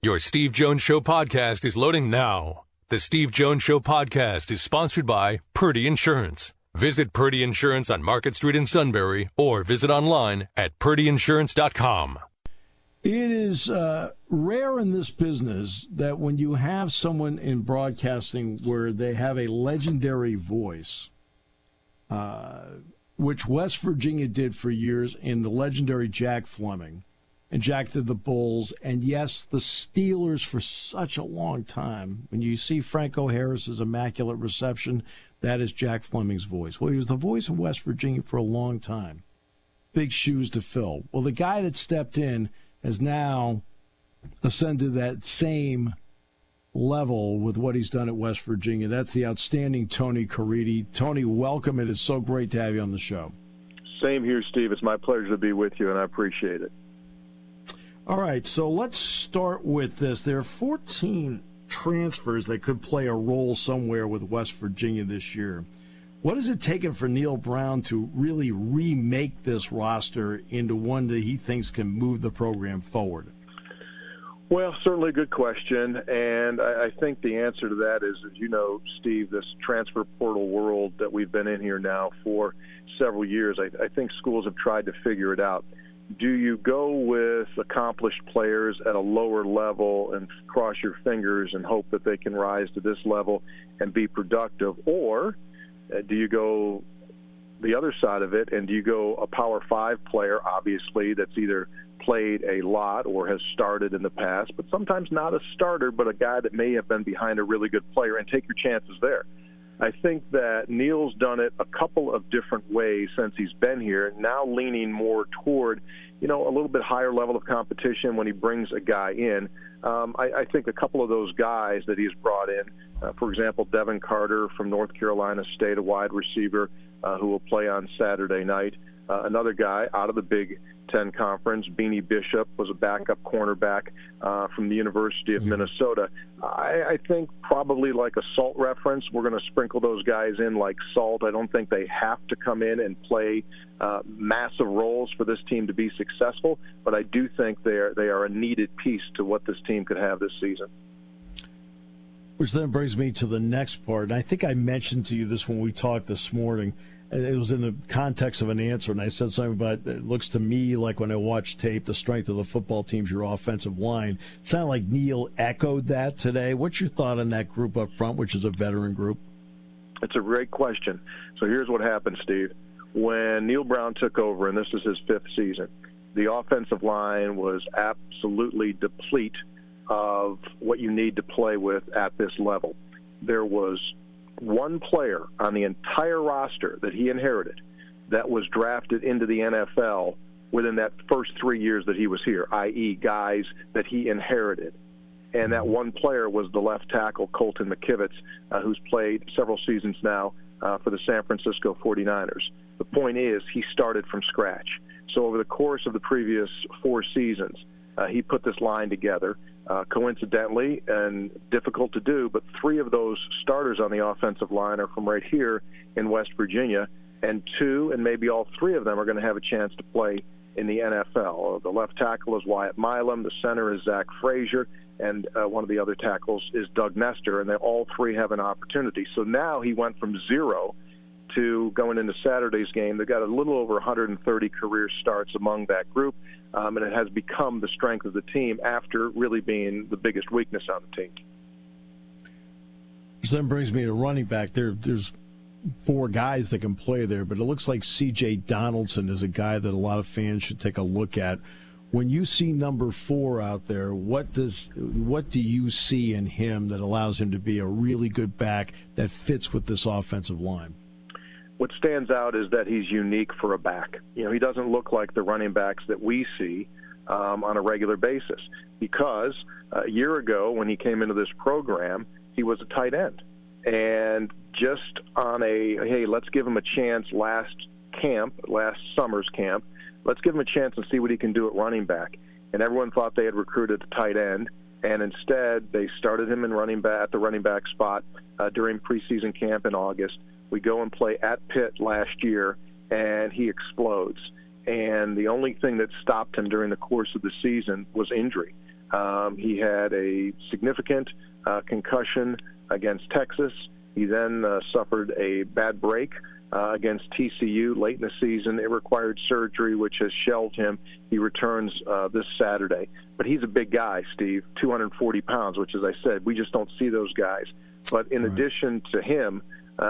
Your Steve Jones Show podcast is loading now. The Steve Jones Show podcast is sponsored by Purdy Insurance. Visit Purdy Insurance on Market Street in Sunbury or visit online at purdyinsurance.com. It is rare in this business that when you have someone in broadcasting where they have a legendary voice, which West Virginia did for years, in the legendary Jack Fleming. And Jack did the Bulls, and yes, the Steelers for such a long time. When you see Franco Harris's immaculate reception, that is Jack Fleming's voice. Well, he was the voice of West Virginia for a long time. Big shoes to fill. Well, the guy that stepped in has now ascended that same level with what he's done at West Virginia. That's the outstanding Tony Caridi. Tony, welcome. It is so great to have you on the show. Same here, Steve. It's my pleasure to be with you, and I appreciate it. All right, so let's start with this. There are 14 transfers that could play a role somewhere with West Virginia this year. What has it taken for Neil Brown to really remake this roster into one that he thinks can move the program forward? Well, certainly a good question, and I think the answer to that is, as you know, Steve, this transfer portal world that we've been in here now for several years, I think schools have tried to figure it out. Do you go with accomplished players at a lower level and cross your fingers and hope that they can rise to this level and be productive? Or do you go the other side of it, and do you go a Power 5 player, obviously, that's either played a lot or has started in the past, but sometimes not a starter, but a guy that may have been behind a really good player, and take your chances there? I think that Neil's done it a couple of different ways since he's been here, now leaning more toward, a little bit higher level of competition when he brings a guy in. I think a couple of those guys that he's brought in, for example, Devin Carter from North Carolina State, a wide receiver who will play on Saturday night. Another guy out of the Big Ten Conference, Beanie Bishop, was a backup cornerback from the University of Minnesota. I think probably like a salt reference, we're going to sprinkle those guys in like salt. I don't think they have to come in and play massive roles for this team to be successful, but I do think they are a needed piece to what this team could have this season. Which then brings me to the next part. And I think I mentioned to you this when we talked this morning. It was in the context of an answer, and I said something about it looks to me like when I watch tape, the strength of the football team's your offensive line. It sounded like Neil echoed that today. What's your thought on that group up front, which is a veteran group? It's a great question. So here's what happened, Steve. When Neil Brown took over, and this is his 5th season, the offensive line was absolutely deplete of what you need to play with at this level. There was one player on the entire roster that he inherited that was drafted into the NFL within that first 3 years that he was here, i.e. guys that he inherited. And that one player was the left tackle, Colton McKivitz, who's played several seasons now for the San Francisco 49ers. The point is, he started from scratch. So over the course of the previous 4 seasons, he put this line together. Coincidentally, and difficult to do, but 3 of those starters on the offensive line are from right here in West Virginia, and 2 and maybe all 3 of them are going to have a chance to play in the NFL. The left tackle is Wyatt Milam, the center is Zach Frazier, and one of the other tackles is Doug Nestor, and they all 3 have an opportunity. So now he went from 0 to going into Saturday's game. They've got a little over 130 career starts among that group, and it has become the strength of the team after really being the biggest weakness on the team. Which then brings me to running back. There's 4 guys that can play there, but it looks like C.J. Donaldson is a guy that a lot of fans should take a look at. When you see number 4 out there, what do you see in him that allows him to be a really good back that fits with this offensive line? What stands out is that he's unique for a back. He doesn't look like the running backs that we see on a regular basis, because a year ago when he came into this program, he was a tight end. And just on hey, let's give him a chance last summer's camp, let's give him a chance and see what he can do at running back. And everyone thought they had recruited a tight end, and instead they started him at the running back spot during preseason camp in August. We go and play at Pitt last year, and he explodes. And the only thing that stopped him during the course of the season was injury. He had a significant concussion against Texas. He then suffered a bad break against TCU late in the season. It required surgery, which has shelved him. He returns this Saturday. But he's a big guy, Steve, 240 pounds, which, as I said, we just don't see those guys. But in addition to him,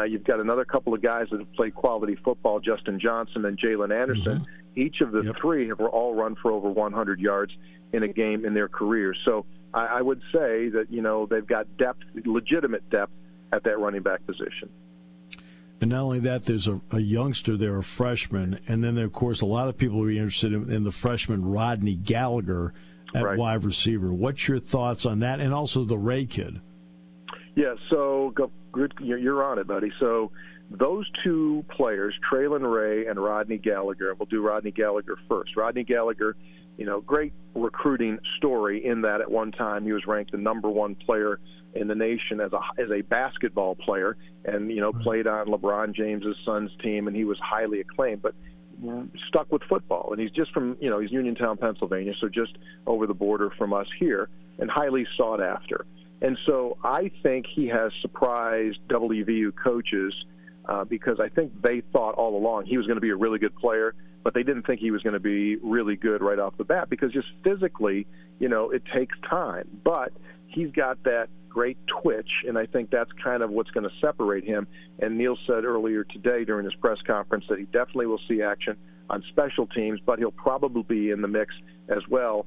you've got another couple of guys that have played quality football, Justin Johnson and Jalen Anderson. Mm-hmm. Each of the three have all run for over 100 yards in a game in their careers. So I would say that, they've got depth, legitimate depth at that running back position. And not only that, there's a youngster there, a freshman, and then, of course, a lot of people will be interested in the freshman Rodney Gallagher at wide receiver. What's your thoughts on that, and also the Ray kid? Yeah, so good, you're on it, buddy. So those two players, Traylon Ray and Rodney Gallagher, we'll do Rodney Gallagher first. Rodney Gallagher, great recruiting story in that at one time he was ranked the number one player in the nation as a basketball player, and played on LeBron James's son's team, and he was highly acclaimed, but stuck with football. And he's just from he's Uniontown, Pennsylvania, so just over the border from us here, and highly sought after. And so I think he has surprised WVU coaches because I think they thought all along he was going to be a really good player, but they didn't think he was going to be really good right off the bat because just physically, it takes time. But he's got that great twitch, and I think that's kind of what's going to separate him. And Neil said earlier today during his press conference that he definitely will see action on special teams, but he'll probably be in the mix as well,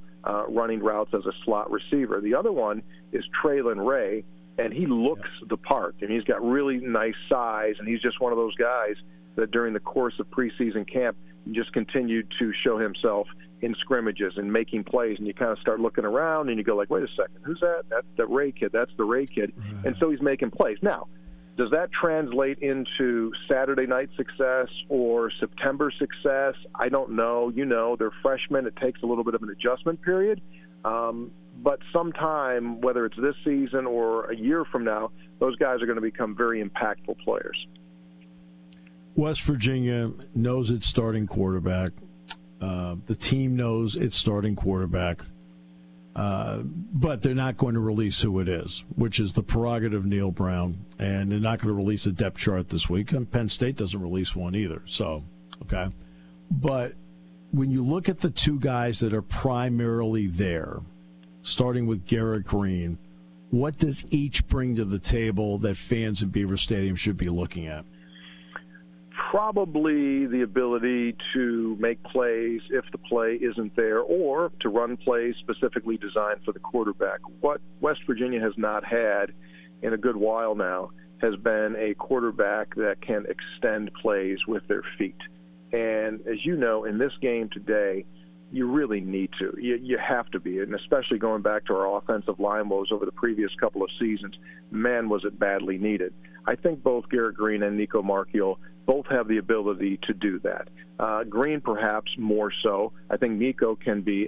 running routes as a slot receiver. The other one is Traylon Ray, and he looks the part, and he's got really nice size, and he's just one of those guys that during the course of preseason camp just continued to show himself in scrimmages and making plays, and you kind of start looking around and you go like, wait a second, who's that? That's the Ray kid. That's the Ray kid. Right. And so he's making plays. Now, does that translate into Saturday night success or September success? I don't know. They're freshmen. It takes a little bit of an adjustment period. But sometime, whether it's this season or a year from now, those guys are going to become very impactful players. West Virginia knows its starting quarterback. The team knows its starting quarterback. But they're not going to release who it is, which is the prerogative of Neil Brown. And they're not going to release a depth chart this week. And Penn State doesn't release one either. So, okay. But when you look at the two guys that are primarily there, starting with Garrett Green, what does each bring to the table that fans in Beaver Stadium should be looking at? Probably the ability to make plays if the play isn't there, or to run plays specifically designed for the quarterback. What West Virginia has not had in a good while now has been a quarterback that can extend plays with their feet. And as you know, in this game today, you really need to. You have to be, and especially going back to our offensive line woes over the previous couple of seasons, man, was it badly needed. I think both Garrett Green and Nico Marchiol both have the ability to do that. Green perhaps more so. I think Nico can be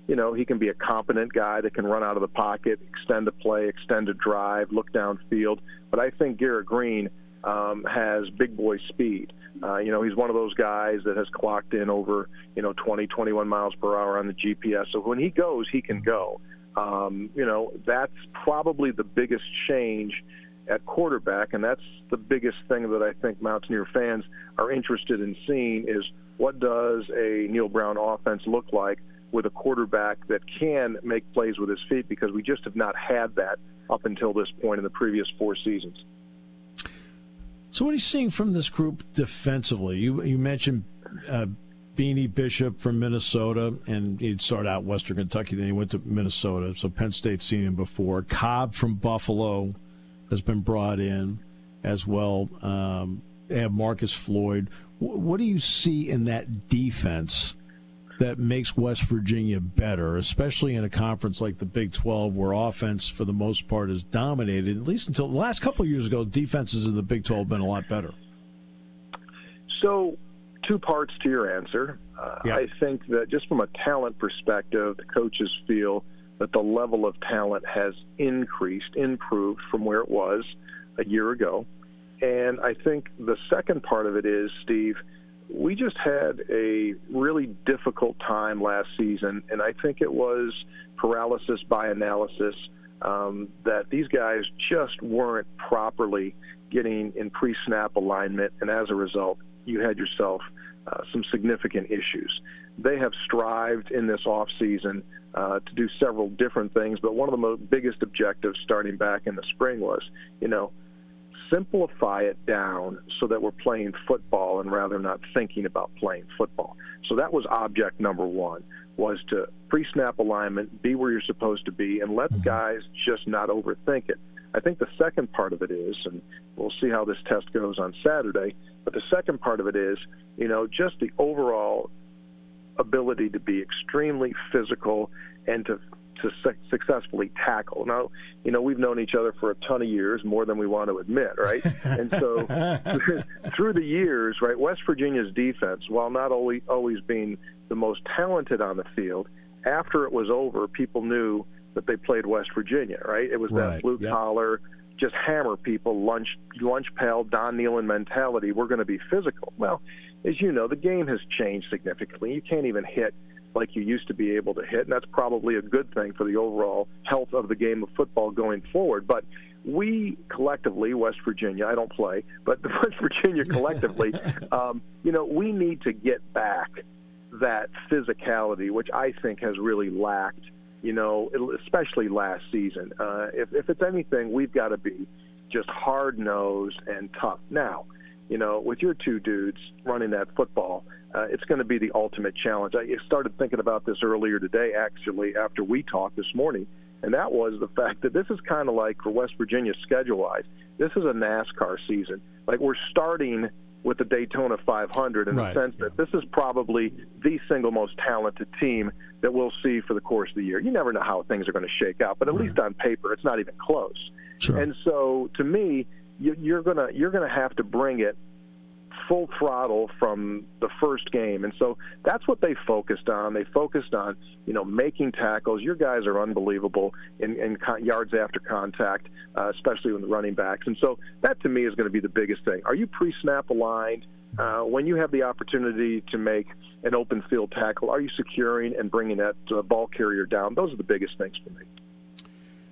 he can be a competent guy that can run out of the pocket, extend a play, extend a drive, look downfield. But I think Garrett Green has big boy speed. He's one of those guys that has clocked in over, 20, 21 miles per hour on the GPS. So when he goes, he can go. That's probably the biggest change at quarterback, and that's the biggest thing that I think Mountaineer fans are interested in seeing is what does a Neil Brown offense look like with a quarterback that can make plays with his feet, because we just have not had that up until this point in the previous 4 seasons. So what are you seeing from this group defensively? You mentioned Beanie Bishop from Minnesota, and he'd started out Western Kentucky, then he went to Minnesota, so Penn State's seen him before. Cobb from Buffalo has been brought in as well. They have Marcus Floyd. What do you see in that defense that makes West Virginia better, especially in a conference like the Big 12 where offense, for the most part, is dominated, at least until the last couple of years ago, defenses in the Big 12 have been a lot better? So 2 parts to your answer. I think that just from a talent perspective, the coaches feel that the level of talent has improved from where it was a year ago. And I think the second part of it is, Steve, we just had a really difficult time last season, and I think it was paralysis by analysis, that these guys just weren't properly getting in pre-snap alignment, and as a result, you had yourself some significant issues. They have strived in this offseason to do several different things, but one of the biggest objectives starting back in the spring was, simplify it down so that we're playing football and rather not thinking about playing football. So that was object number one, was to pre-snap alignment, be where you're supposed to be, and let guys just not overthink it. I think the second part of it is, and we'll see how this test goes on Saturday, but the second part of it is, just the overall ability to be extremely physical and to successfully tackle. Now, we've known each other for a ton of years, more than we want to admit, right? And so through the years, right, West Virginia's defense, while not always being the most talented on the field, after it was over, people knew that they played West Virginia, right? It was that blue collar, just hammer people, lunch pail, Don Nehlen mentality. We're going to be physical. Well, as you know, the game has changed significantly. You can't even hit like you used to be able to hit, and that's probably a good thing for the overall health of the game of football going forward. But we collectively, West Virginia, I don't play, but West Virginia collectively, we need to get back that physicality, which I think has really lacked, especially last season. If it's anything, we've got to be just hard-nosed and tough. Now, with your two dudes running that football, it's going to be the ultimate challenge. I started thinking about this earlier today, actually, after we talked this morning, and that was the fact that this is kind of like, for West Virginia schedule-wise, this is a NASCAR season. Like, we're starting with the Daytona 500 in the sense that this is probably the single most talented team that we'll see for the course of the year. You never know how things are going to shake out, but at least on paper, it's not even close. Sure. And so, to me, you're gonna have to bring it full throttle from the first game. And so that's what they focused on. They focused on, making tackles. Your guys are unbelievable in yards after contact, especially with the running backs. And so that, to me, is going to be the biggest thing. Are you pre-snap aligned? When you have the opportunity to make an open field tackle, are you securing and bringing that ball carrier down? Those are the biggest things for me.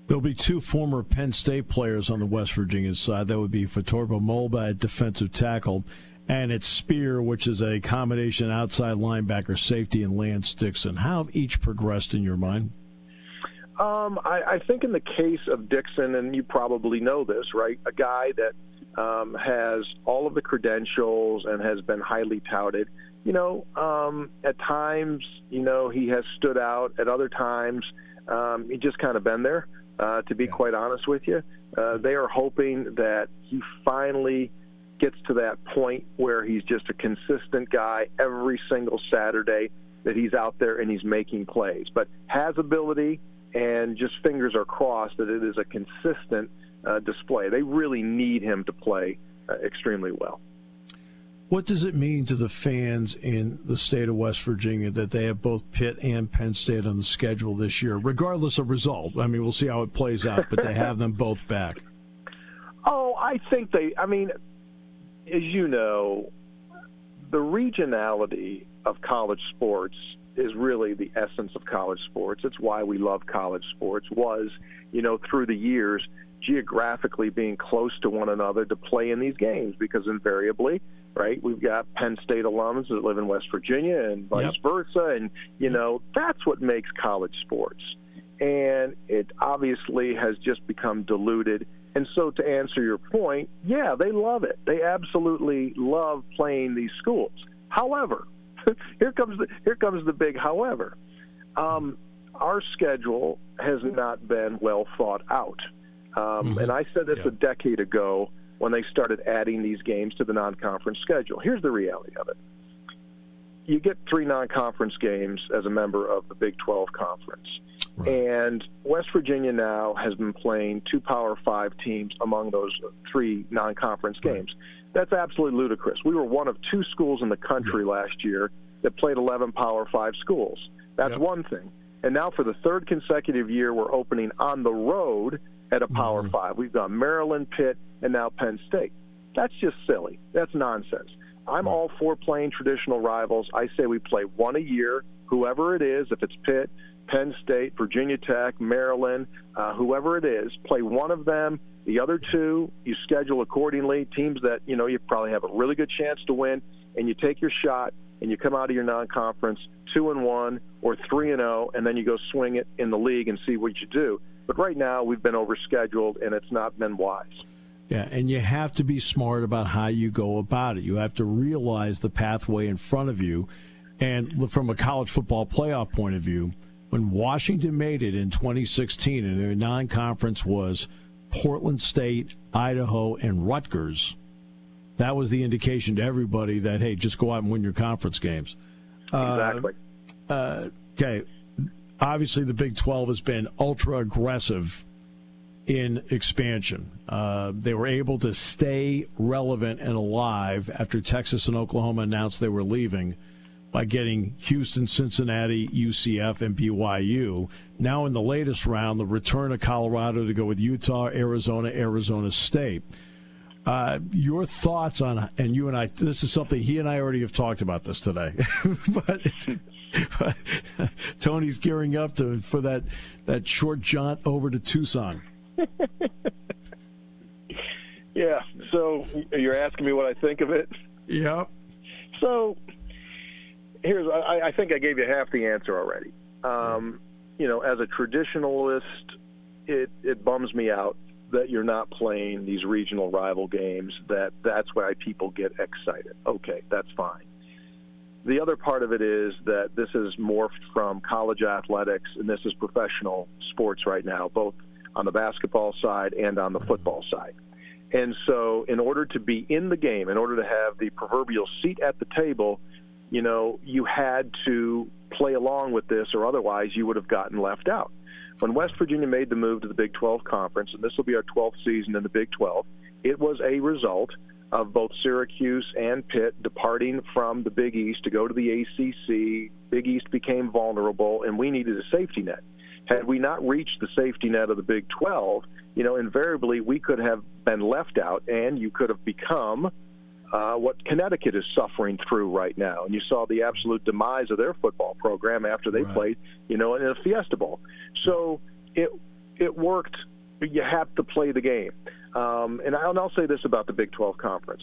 There'll be two former Penn State players on the West Virginia side. That would be Fatorba Molba at defensive tackle, and it's Spear, which is a combination outside linebacker, safety, and Lance Dixon. How have each progressed in your mind? I think in the case of Dixon, and you probably know this, right, a guy that has all of the credentials and has been highly touted. At times, he has stood out. At other times, he just kind of been there, to be quite honest with you. They are hoping that he finally gets to that point where he's just a consistent guy every single Saturday, that he's out there and he's making plays, but has ability, and just fingers are crossed that it is a consistent display. They really need him to play extremely well. What does it mean to the fans in the state of West Virginia that they have both Pitt and Penn State on the schedule this year, regardless of result? I mean, we'll see how it plays out, but they have them both back. I think as you know, the regionality of college sports is really the essence of college sports. It's why we love college sports, was, through the years, geographically being close to one another to play in these games, because invariably, right, we've got Penn State alums that live in West Virginia and vice versa, and, that's what makes college sports. And it obviously has just become diluted. And so, to answer your point, yeah, they love it. They absolutely love playing these schools. However, here comes the big however. Our schedule has not been well thought out. And I said this a decade ago when they started adding these games to the non-conference schedule. Here's the reality of it. You get 3 non-conference games as a member of the Big 12 Conference. Right. And West Virginia now has been playing 2 Power 5 teams among those 3 non-conference games. That's absolutely ludicrous. We were one of 2 schools in the country last year that played 11 Power 5 schools. That's one thing. And now for the 3rd consecutive year, we're opening on the road at a Power 5. We've got Maryland, Pitt, and now Penn State. That's just silly. That's nonsense. I'm all for playing traditional rivals. I say we play one a year, whoever it is, if it's Pitt, Penn State, Virginia Tech, Maryland, whoever it is, play one of them. The other two, you schedule accordingly, teams that, you probably have a really good chance to win, and you take your shot, and you come out of your non-conference 2-1 or 3-0, and then you go swing it in the league and see what you do. But right now, we've been overscheduled, and it's not been wise. Yeah, and you have to be smart about how you go about it. You have to realize the pathway in front of you. And from a college football playoff point of view, when Washington made it in 2016 and their non-conference was Portland State, Idaho, and Rutgers, that was the indication to everybody that, hey, just go out and win your conference games. Exactly. Okay. Obviously, the Big 12 has been ultra aggressive in expansion. They were able to stay relevant and alive after Texas and Oklahoma announced they were leaving by getting Houston, Cincinnati, UCF, and BYU. Now in the latest round, the return of Colorado to go with Utah, Arizona, Arizona State. Your thoughts on, and you and I, this is something he and I already have talked about this today, but Tony's gearing up for that short jaunt over to Tucson. Yeah, so you're asking me what I think of it? Yep. So I think I gave you half the answer already. As a traditionalist, it bums me out that you're not playing these regional rival games. That's why people get excited. Okay, that's fine. The other part of it is that this is morphed from college athletics, and this is professional sports right now, both on the basketball side and on the football side. And so in order to be in the game, in order to have the proverbial seat at the table, you had to play along with this, or otherwise you would have gotten left out. When West Virginia made the move to the Big 12 Conference, and this will be our 12th season in the Big 12, it was a result of both Syracuse and Pitt departing from the Big East to go to the ACC. Big East became vulnerable, and we needed a safety net. Had we not reached the safety net of the Big 12, invariably we could have been left out, and you could have become what Connecticut is suffering through right now. And you saw the absolute demise of their football program after they played, in a Fiesta Bowl. So it worked. You have to play the game. And I'll say this about the Big 12 Conference.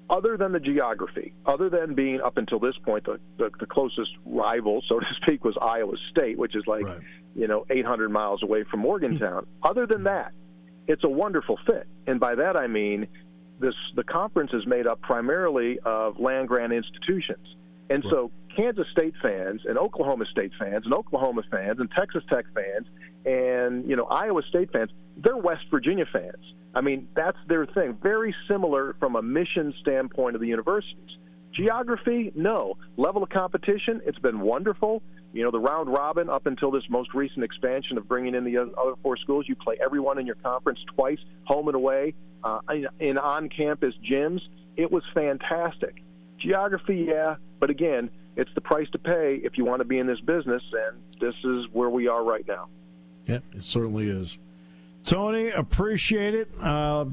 Other than the geography, other than being up until this point, the closest rival, so to speak, was Iowa State, which is 800 miles away from Morgantown. Other than that, it's a wonderful fit. And by that I mean the conference is made up primarily of land-grant institutions. And so Kansas State fans and Oklahoma State fans and Oklahoma fans and Texas Tech fans and, Iowa State fans, they're West Virginia fans. I mean, that's their thing. Very similar from a mission standpoint of the universities. Geography, no. Level of competition, it's been wonderful. The round robin up until this most recent expansion of bringing in the other four schools, you play everyone in your conference twice, home and away, in on-campus gyms. It was fantastic. Geography, yeah, but again, it's the price to pay if you want to be in this business, and this is where we are right now. Yeah, it certainly is. Tony, appreciate it.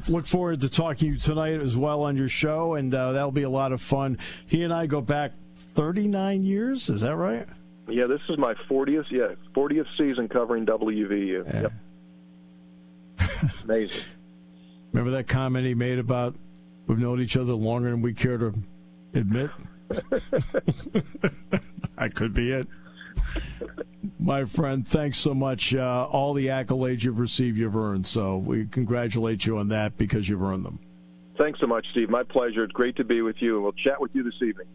Look forward to talking to you tonight as well on your show, and that'll be a lot of fun. He and I go back 39 years, is that right? Yeah, this is my 40th season covering WVU. Yeah. Yep. Amazing. Remember that comment he made about we've known each other longer than we care to admit? That could be it. My friend, thanks so much. All the accolades you've received, you've earned. So we congratulate you on that because you've earned them. Thanks so much, Steve. My pleasure. It's great to be with you, and we'll chat with you this evening.